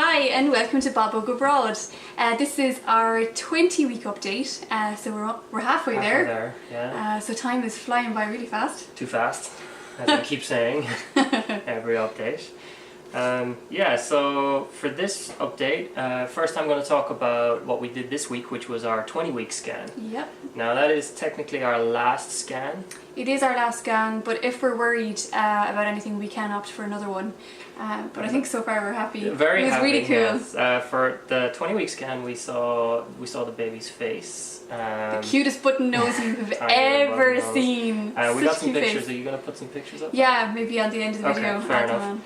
Hi and welcome to Bob Go Abroad. This is our 20-week update, so we're halfway there. Yeah. So time is flying by really fast. Too fast, as I keep saying, every update. So for this update, first I'm going to talk about what we did this week, which was our 20-week scan. Yep. Now that is technically our last scan. It is our last scan, but if we're worried about anything, we can opt for another one. But I think so far we're happy. Very happy. It was really cool. Yes. For the 20-week scan, we saw the baby's face. The cutest button nose you've ever seen. We got some pictures. Face. Are you going to put some pictures up? Yeah, maybe at the end of the video. Okay, fair enough.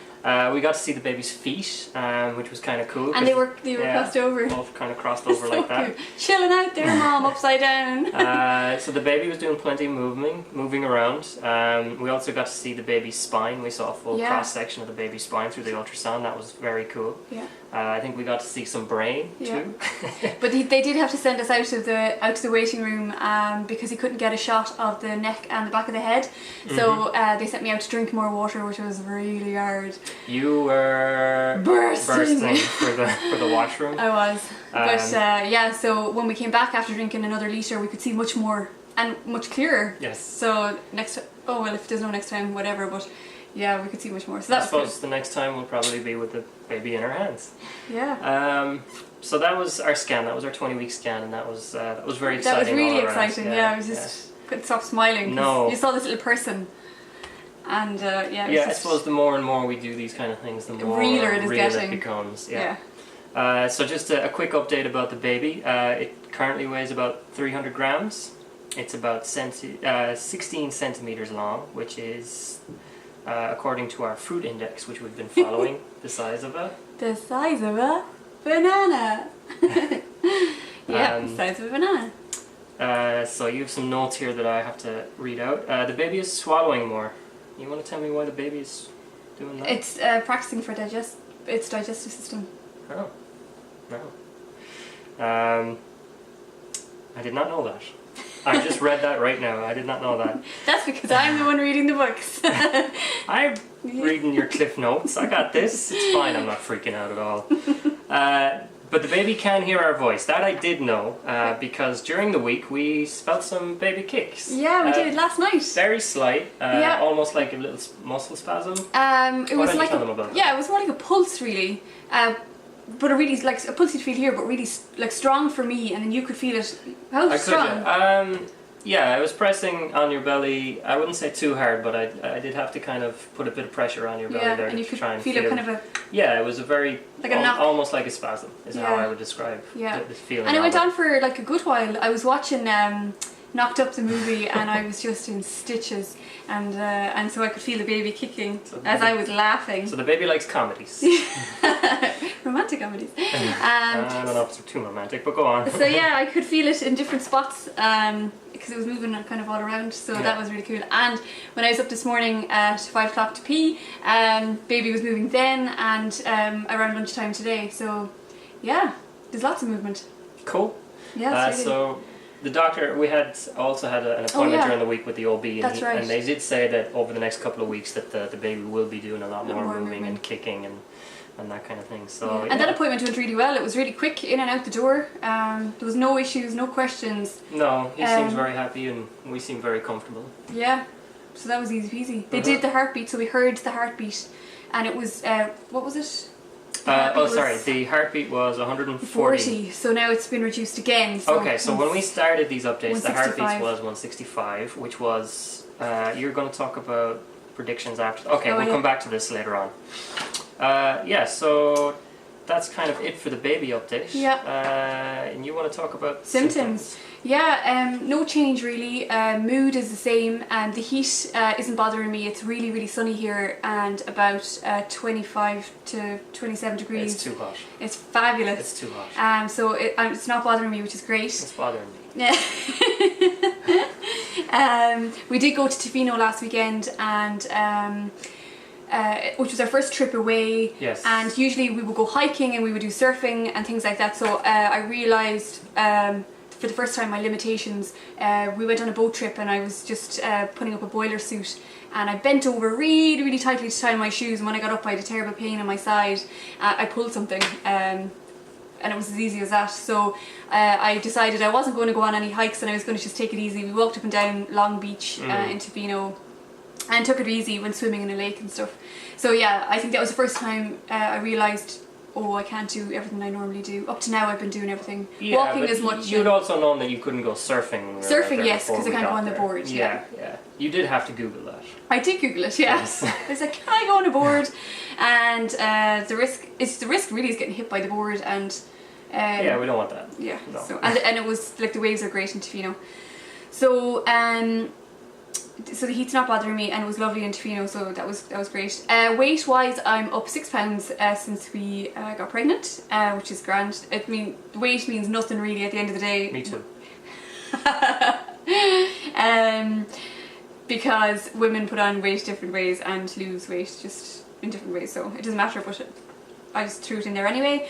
We got to see the baby's feet, which was kind of cool. And they were crossed over. Both kind of crossed over so like that. Cute. Chilling out there, Mom, upside down. So the baby was doing plenty of moving around. We also got to see the baby's spine. We saw a full cross section of the baby's spine through the ultrasound. That was very cool. Yeah. I think we got to see some brain too. But they did have to send us out to the waiting room because he couldn't get a shot of the neck and the back of the head. So they sent me out to drink more water, which was really hard. You were bursting for the washroom. I was. But so when we came back after drinking another litre, we could see much more and much clearer. Yes. So if there's no next time, whatever, but yeah, we could see much more. So I suppose the next time will probably be with the baby in our hands. Yeah. So that was our scan. That was our 20-week scan, and that was very exciting. That was really exciting. Yeah, I was just couldn't stop smiling. No. You saw this little person. And I suppose the more and more we do these kind of things, the more realer it becomes. Yeah. So just a quick update about the baby. It currently weighs about 300 grams. It's about 16 centimeters long, which is, according to our fruit index, which we've been following, the size of a banana. The size of a banana. So you have some notes here that I have to read out. The baby is swallowing more. You want to tell me why the baby is doing that? It's practicing for its digestive system. Oh, no. I did not know that. I just read that right now. I did not know that. That's because I'm the one reading the books. I'm reading your cliff notes. I got this. It's fine. I'm not freaking out at all. But the baby can hear our voice. That I did know because during the week we felt some baby kicks. Yeah, we did last night. Very slight, almost like a little muscle spasm. It was like it was more like a pulse really, but a really like a pulse you'd feel here, but really like strong for me, and then you could feel it. How strong? Yeah, I was pressing on your belly. I wouldn't say too hard, but I did have to kind of put a bit of pressure on your belly there to try and feel it. Kind of a it was a very almost like a spasm is how I would describe the feeling. And it went on for like a good while. I was watching Knocked Up the movie, and I was just in stitches, and so I could feel the baby kicking as I was laughing. So the baby likes comedies. Romantic comedies. I don't know if it's too romantic, but go on. So yeah, I could feel it in different spots because it was moving kind of all around, so that was really cool. And when I was up this morning at 5 o'clock to pee, baby was moving then, and around lunchtime today, so yeah, there's lots of movement. Cool. Yeah, so the doctor, we also had an appointment during the week with the OB, and they did say that over the next couple of weeks that the baby will be doing a lot more moving and kicking and that kind of thing. So and that appointment went really well. It was really quick, in and out the door. There was no issues, no questions. No, he seems very happy, and we seem very comfortable. Yeah, so that was easy peasy. They did the heartbeat, so we heard the heartbeat, and it was what was it? The heartbeat was 140. So now it's been reduced again. So when we started these updates, the heartbeat was 165, which was, you're going to talk about predictions after. Okay, we'll come back to this later on. So that's kind of it for the baby update. Yeah. And you want to talk about symptoms? Yeah, no change really. Mood is the same, and the heat isn't bothering me. It's really, really sunny here, and about 25 to 27 degrees. It's too hot. It's fabulous. It's too hot. So it's not bothering me, which is great. It's bothering me. Yeah. We did go to Tofino last weekend, and which was our first trip away. Yes. And usually we would go hiking and we would do surfing and things like that. So I realised the for the first time my limitations. We went on a boat trip and I was just putting up a boiler suit, and I bent over really tightly to tie my shoes, and when I got up I had a terrible pain in my side. I pulled something, and it was as easy as that. So I decided I wasn't going to go on any hikes and I was going to just take it easy. We walked up and down Long Beach in Tofino and took it easy, went swimming in a lake and stuff. So yeah, I think that was the first time I realised, oh, I can't do everything I normally do. Up to now I've been doing everything. Yeah, walking as much. You'd also known that you couldn't go surfing. When we were out Surfing, there yes, before because I we can't go got on the there. board. Yeah. You did have to Google that. I did Google it, yeah. Yes. I was like, can I go on a board? And the risk really is getting hit by the board, and yeah, we don't want that. yeah. No. So and it was like the waves are great in Tofino. So so the heat's not bothering me, and it was lovely in Tofino, so that was great. Weight wise, I'm up 6 pounds since we got pregnant, which is grand. Weight means nothing really at the end of the day. Me too. Because women put on weight different ways and lose weight just in different ways, so it doesn't matter, but I just threw it in there anyway.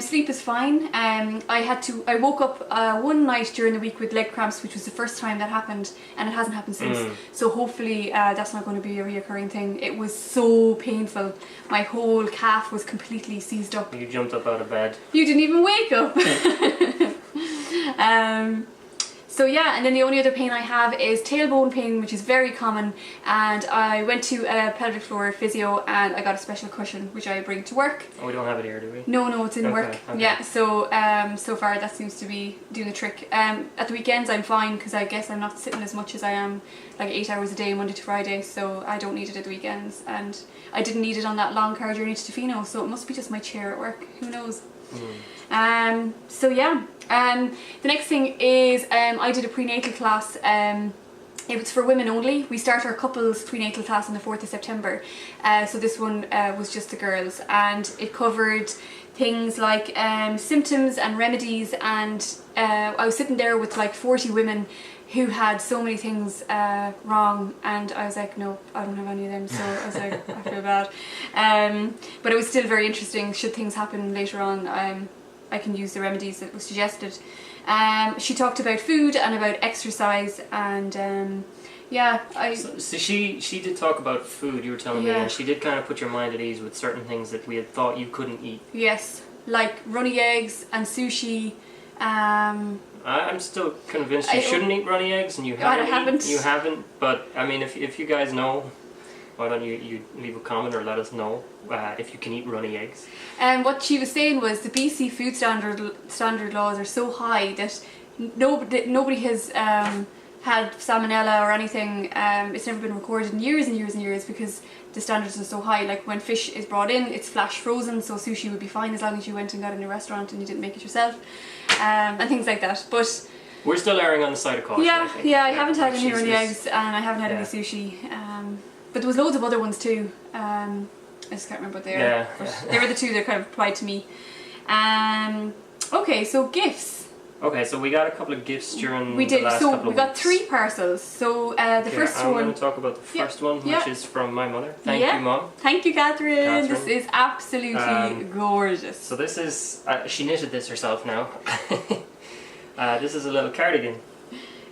Sleep is fine. I woke up one night during the week with leg cramps, which was the first time that happened, and it hasn't happened since. So hopefully that's not going to be a reoccurring thing. It was so painful. My whole calf was completely seized up. You jumped up out of bed. You didn't even wake up. So yeah, and then the only other pain I have is tailbone pain, which is very common, and I went to a pelvic floor physio and I got a special cushion which I bring to work. Oh, we don't have it here, do we? No, it's in work. Okay. Yeah, so so far that seems to be doing the trick. At the weekends I'm fine, because I guess I'm not sitting as much as I am, like 8 hours a day Monday to Friday, so I don't need it at the weekends, and I didn't need it on that long car journey to Tofino, so it must be just my chair at work, who knows. So yeah, the next thing is I did a prenatal class. It was for women only. We start our couples prenatal class on the 4th of September, so this one was just the girls, and it covered things like symptoms and remedies, and I was sitting there with like 40 women who had so many things wrong, and I was like, no, I don't have any of them, so I was like, I feel bad. But it was still very interesting. Should things happen later on, I can use the remedies that were suggested. She talked about food and about exercise, and yeah, So she did talk about food, you were telling me, and she did kind of put your mind at ease with certain things that we had thought you couldn't eat. Yes, like runny eggs and sushi. I'm still convinced you shouldn't eat runny eggs, and you haven't. You haven't, but I mean, if you guys know, why don't you leave a comment or let us know if you can eat runny eggs. And what she was saying was the BC food standard laws are so high that nobody has had salmonella or anything. It's never been recorded in years and years and years, because the standards are so high. Like when fish is brought in, it's flash frozen, so sushi would be fine as long as you went and got it in a restaurant and you didn't make it yourself, and things like that. But we're still erring on the side of caution. Yeah, I haven't had any runny eggs, and I haven't had any sushi. But there was loads of other ones too. I just can't remember what they are. They were the two that kind of applied to me. Okay, so gifts. Okay, so we got a couple of gifts during we did. the last so couple of we got weeks. 3 parcels. So the first one. I'm going to talk about the first one, which is from my mother. Thank you, Mum. Thank you, Catherine. This is absolutely gorgeous. So this is she knitted this herself now. This is a little cardigan.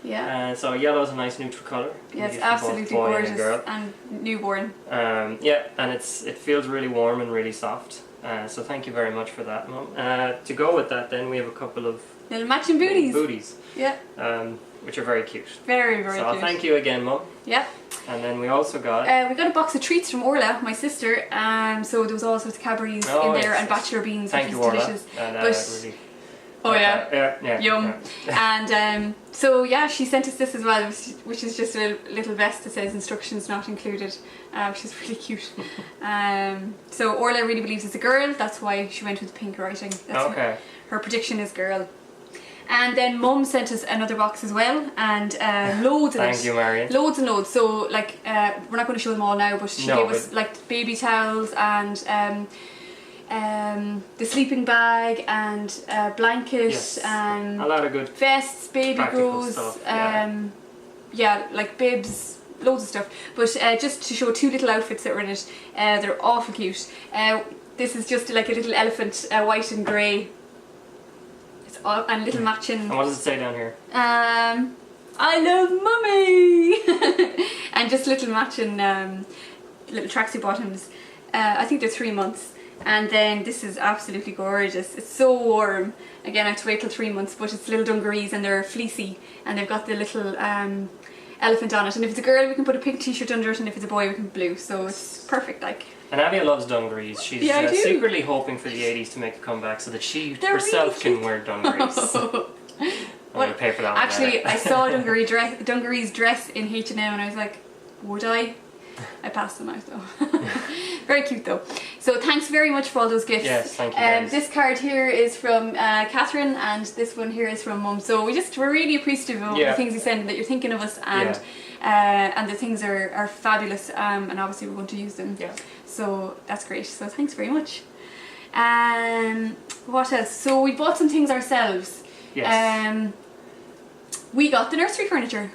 Yeah. So yellow is a nice neutral colour. Yes, absolutely gorgeous and newborn. Yeah, and it feels really warm and really soft. So thank you very much for that, Mum. To go with that, then we have a couple of little matching booties. Booties. Yeah. Which are very cute. Very, very cute. So thank you again, Mum. Yeah. And then we also got. We got a box of treats from Orla, my sister. So there was all sorts of Cadbury's in there and bachelor beans, which is delicious. And, really. Yeah. Yum. Yeah. And so yeah, she sent us this as well, which is just a little vest that says instructions not included, which is really cute. So Orla really believes it's a girl, that's why she went with pink writing. That's her prediction is girl. And then Mum sent us another box as well, and loads of Thank you, Marion. Loads and loads. So like we're not going to show them all now, but she gave us like baby towels and the sleeping bag and blanket and a lot of good vests, baby grows, like bibs, loads of stuff. But just to show 2 little outfits that were in it, they're awful cute. This is just like a little elephant, white and grey. It's and little matching. And what does it say down here? I love mummy, and just little matching little tracksuit bottoms. I think they're 3 months. And then this is absolutely gorgeous. It's so warm. Again, I have to wait till 3 months, but it's little dungarees and they're fleecy and they've got the little elephant on it. And if it's a girl, we can put a pink t-shirt under it, and if it's a boy, we can blue. So it's perfect, like. And Abby loves dungarees. She's secretly hoping for the 80s to make a comeback so that she herself can wear dungarees. I'm going to pay for that one. Actually, I saw dungarees dress in H&M and I was like, would I? I passed them out though. Very cute though. So thanks very much for all those gifts. Yes, thank you guys. This card here is from Catherine, and this one here is from Mum. So we're really appreciative of the things you send and that you're thinking of us, and the things are fabulous, and obviously we're going to use them. Yeah. So that's great. So thanks very much. What else? So we bought some things ourselves. Yes. We got the nursery furniture.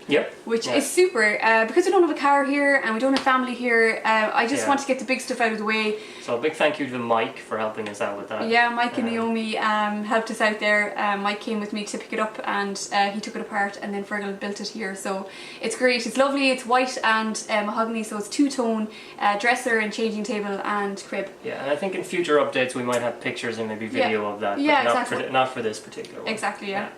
Yep. Which is super, because we don't have a car here and we don't have family here. I just want to get the big stuff out of the way. So a big thank you to Mike for helping us out with that. Yeah, Mike and Naomi helped us out there. Mike came with me to pick it up, and he took it apart, and then Fergal built it here. So it's great. It's lovely. It's white and mahogany, so it's two-tone dresser and changing table and crib. Yeah, and I think in future updates we might have pictures and maybe video of that. Yeah, but exactly. Not for this particular one. Exactly. Yeah.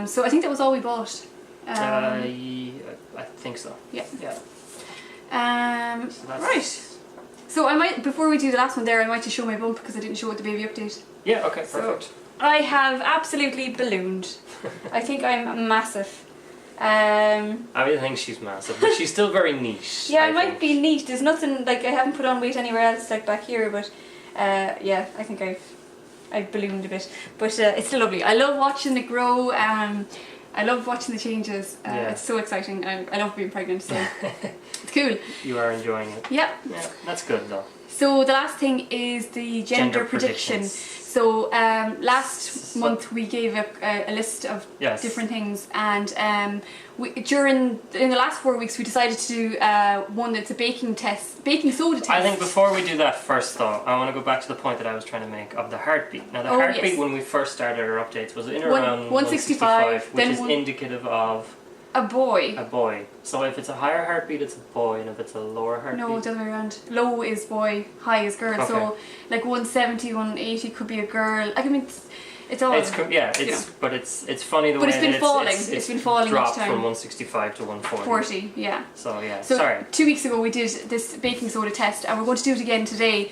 So I think that was all we bought. I think so. Yeah. Yeah. So right. So I might, before we do the last one there, I might just show my bump because I didn't show it the baby update. Yeah. Okay. Perfect. So I have absolutely ballooned. I think I'm massive. I think she's massive, but she's still very neat. Yeah, I might be neat. There's nothing, like, I haven't put on weight anywhere else, like back here, but yeah, I think I've ballooned a bit. But it's still lovely. I love watching it grow. I love watching the changes. It's so exciting. I love being pregnant, so it's cool. You are enjoying it. Yeah. Yeah, that's good though. So the last thing is the gender prediction. So last month we gave a list of different things, and in the last 4 weeks we decided to do one that's a baking soda test. I think before we do that, first though, I want to go back to the point that I was trying to make of the heartbeat. Now the heartbeat when we first started our updates was in around 165, which is indicative of a boy. A boy. So if it's a higher heartbeat, it's a boy, and if it's a lower heartbeat... No, it's the other way around. Low is boy, high is girl. Okay. So like 170, 180 could be a girl. I mean, it's all... but it's funny the way it's been falling. It's been falling dropped each time. from 165 to 140. 40, yeah. So yeah, so sorry. 2 weeks ago we did this baking soda test, and we're going to do it again today.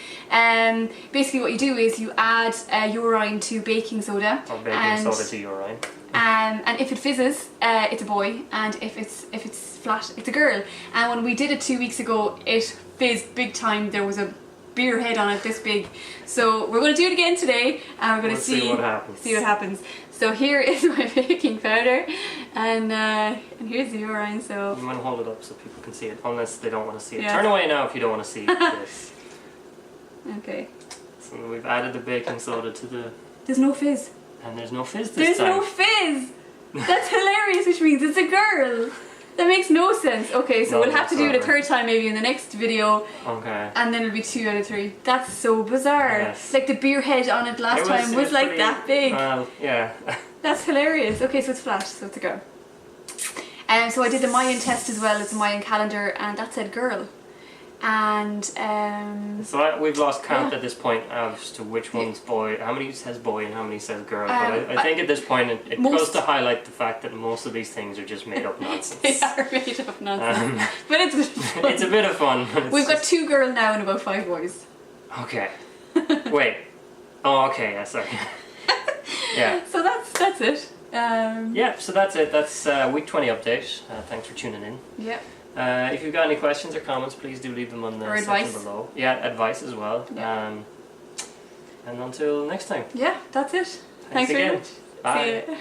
Basically what you do is you add urine to baking soda. Or baking soda to urine. And if it fizzes, it's a boy, and if it's flat, it's a girl. And when we did it 2 weeks ago, it fizzed big time. There was a beer head on it this big. So we're going to do it again today, and we're going to see what happens. So here is my baking powder, and here's the urine. So you want to hold it up so people can see it, unless they don't want to see it. Turn away now if you don't want to see this. Okay. So we've added the baking soda to the... There's no fizz. And there's no fizz this time. There's no fizz! That's hilarious, which means it's a girl! That makes no sense. Okay, so we'll have to do it a third time maybe in the next video. Okay. And then it'll be 2 out of 3. That's so bizarre. Yes. Like the beer head on it last time was like that big. Well, yeah. That's hilarious. Okay, so it's flat, so it's a girl. So I did the Mayan test as well. It's a Mayan calendar, and that said girl. And so we've lost count at this point as to which one's boy, how many says boy and how many says girl. But I think at this point it goes to highlight the fact that most of these things are just made up nonsense. They are made up nonsense. But it's fun. It's a bit of fun. We've got 2 girls now and about 5 boys. Okay. Wait. Oh, okay. Yeah. Sorry. Yeah. So that's it. Yeah. So that's it. That's week 20 update. Thanks for tuning in. Yeah. If you've got any questions or comments, please do leave them on the section below. Yeah, advice as well. Yeah. And until next time. Yeah, that's it. Thanks again. very much. Bye. See ya.